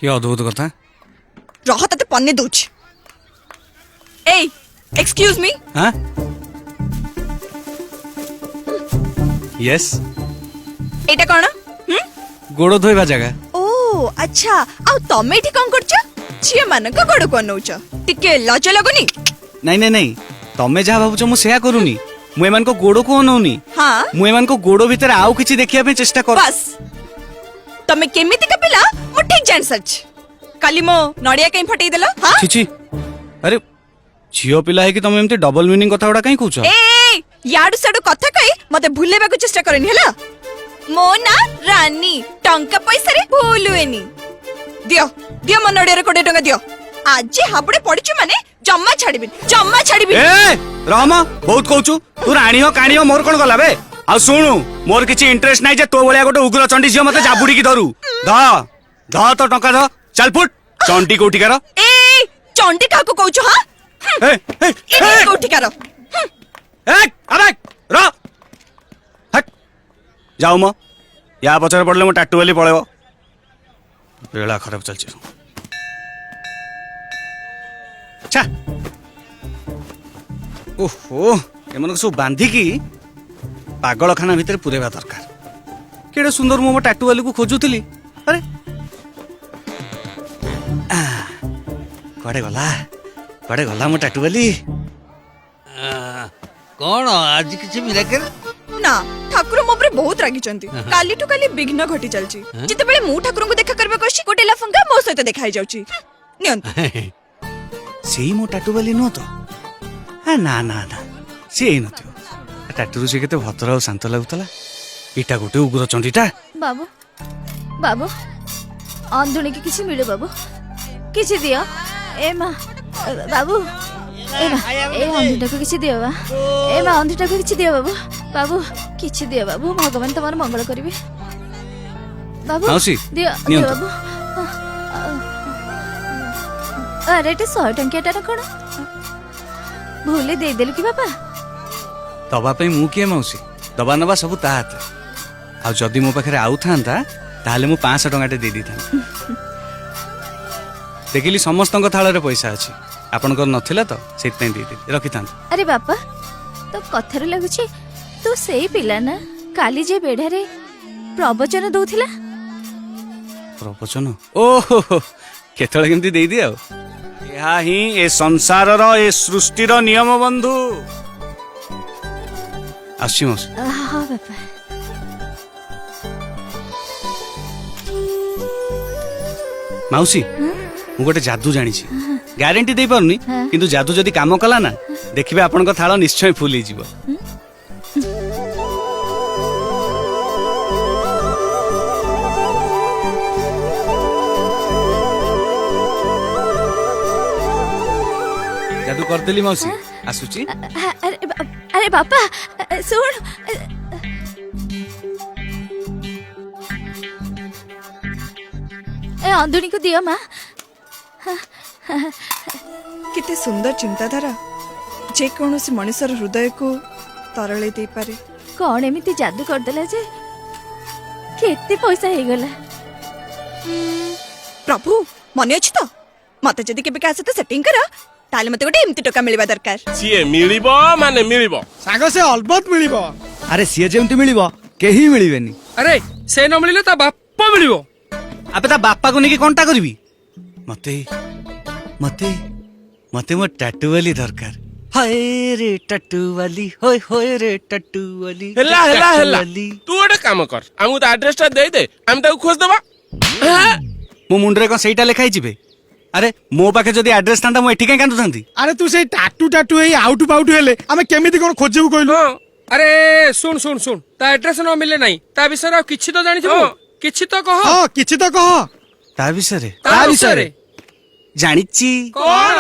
କି ଅଦ୍ଭୁତ କଥା। ରହ ତତେ ପନି ଦଉଛି। ଏଇ ଏକ୍ସକ୍ୟୁଜ ମି। ହାଁ यस ଏଇଟା କ'ଣ? ଗୋଡ଼ ଧୋଇବା ଜାଗା। ଓ ଆଚ୍ଛା, ଆଉ ତମେ ଏଠି କ'ଣ କରୁଛ? ଝିଅ ମାନଙ୍କ ଗୋଡ଼କୁ ଅନଉଛ, ଟିକେ ଲଜ ଲାଗୁନି? ନାଇଁ ନାଇଁ ନାଇଁ, ତମେ ଯାହା ଭାବୁଛ ମୁଁ ସେୟା କରୁନି। ମୁଁ ଏମାନଙ୍କ ଗୋଡ଼କୁ ଅନଉନି, ହଁ ମୁଁ ଏମାନଙ୍କ ଗୋଡ଼ ଭିତରେ ଆଉ କିଛି ଦେଖିବା ପାଇଁ ଚେଷ୍ଟା କର। ବାସ୍, ତମେ କେମିତିକା ପିଲା ମୁଁ ଠିକ ଜାଣି ସାରିଛି। କାଲି ମୋ ନଡ଼ିଆ କାଇଁ ଫଟେଇ ଦେଲ? ହଁ ଛିଛି, ଆରେ ଝିଅ ପିଲା ହେଇକି ତମେ ଏମିତି ଡବଲ ମିନିଂ କଥା ଗୁଡ଼ା କାଇଁ କହୁଛ? ଏ याडू साडू कथा कही मते भूलेबाकू चेष्टा करनी हला। मो ना रानी टंका पैसा रे भूलुएनी। दियो दियो मन नडिया रे 20 टंका दियो। आज हाबड़े पड़िछु माने जम्मा छाड़ीबिन, जम्मा छाड़ीबिन। ए रहम, बहुत कहूछु तू राणी हो काणी हो, मोर कोन गला बे। आ सुनु, मोर किछि इंटरेस्ट नाही जे तो बलिया गोटे उग्र चंडी झियो मते जाबुडी की धरू। ध ध तो टंका ध, चल फुट। चंडी कोठी कर? ए चंडी काको कहूछु? हां ए ए कोठी कर? अबे रो हट जाऊ म या पछरे पड़ले मो टाटू वाली पळेबो। बेला खराब चलछि। अच्छा ओहो, एमन सब बांधी की पागल खाना भीतर पुरेबा दरकार। केडे सुंदर मो टाटू वाली को खोजुतली। अरे कड़े गला मो टाटू वाली। कौन आज किसी मिराकल ना ठाकुर मो पर बहुत रागी चंती। काली टु काली विघ्न घटी चलची। जिते बेले मु ठाकुर को देखा करबा कोशी कोटे लफंगा मो सहित देखाई जाउची। नियंत सेही मो टाटू वाली नो तो? ना ना ना, सेही नथियो। टाटू से केते भद्र और शांत लागुतला। इटा गोटे उग्र चंडीटा। बाबू बाबू अंधुणी की किसी मिले बाबू, किसी दियो। ए मां बाबू, ए मां ए अंधुटा को किसी दियो बा। ए मां अंधुटा को किसी दियो बाबू। बाबू किसी दियो बाबू, भगवान तमर मंगल करिवे। बाबू मौसी दियो दियो बाबू। अरे टे 100 टंकियाटा न कोन भूले दे देलु की बाबा? दबा पे मु किए मौसी, दबा नबा सब ता हाथ। आ जदी मो पाखरे आउ थांता ताहले मु 500 टंगाटे दे दी था। देखिली समस्तଙ୍କ थाଳରେ पैसा ଅଛି, आपनकर नथिला तो सेत दे दे रखि था। अरे बापा तो कथारु लागुची तू सेई पिला ना काली जे बेढारे प्रवचन दउथिला? प्रवचन? ओहो केतळे केमती दे दिया। यहा ही ए संसारर ए सृष्टिर नियम बंधु। आसी मौसी। हां बापा। मौसी मु गोटे जादू जानी छी, ग्यारंटी दे पारुनी, किंतु जादू जदी काम कला ना देखिबे आपनका थाଳ निश्चय फुल ही जीवो। जादू कर देली मौसी, आसुची। अरे बापा सुन, ए अंधुणी को दियो मां। किते सुंदर चिंताधारा जे कौनसी मनुष्यर हृदय को तरले दे पारे। कौन एमिति जादू कर देला जे केते पैसा हे गला? प्रभु मने अछि तो मते जदी केबे का सते सेटिंग करा ताले मते गोटे एमती टका मिलबा दरकार। सिए मिलिबो माने मिलिबो साग से अलबत मिलिबो। अरे सी जेमती मिलिबो केही मिलिबेनी। अरे से न मिलिले ता बापा मिलिबो। अबे ता बापा को नेकी कोनटा करबी? मते मते मते मो टाटू वाली दरकार। हाय रे टाटू वाली, होय होय रे टाटू वाली। हेला हेला हेला तू गोटे काम कर, हमू तो एड्रेस ता दे दे, हम ताको खोज देबा। मो मुंडरे को सेटा लेखाई जिबे? अरे मो पाखे जदी एड्रेस थांता मो एठी काई कांदु थांती? अरे तू से टाटू टाटू हे आउट पाउट हेले हमें केमिति कोन खोजबु कहलु? अरे सुन सुन सुन, ता एड्रेस न मिले नाही, ता विषय रे किछि तो जानि थबो, किछि तो कह। हां किछि तो कह। ता विषय रे ता विषय रे जानिची कोन?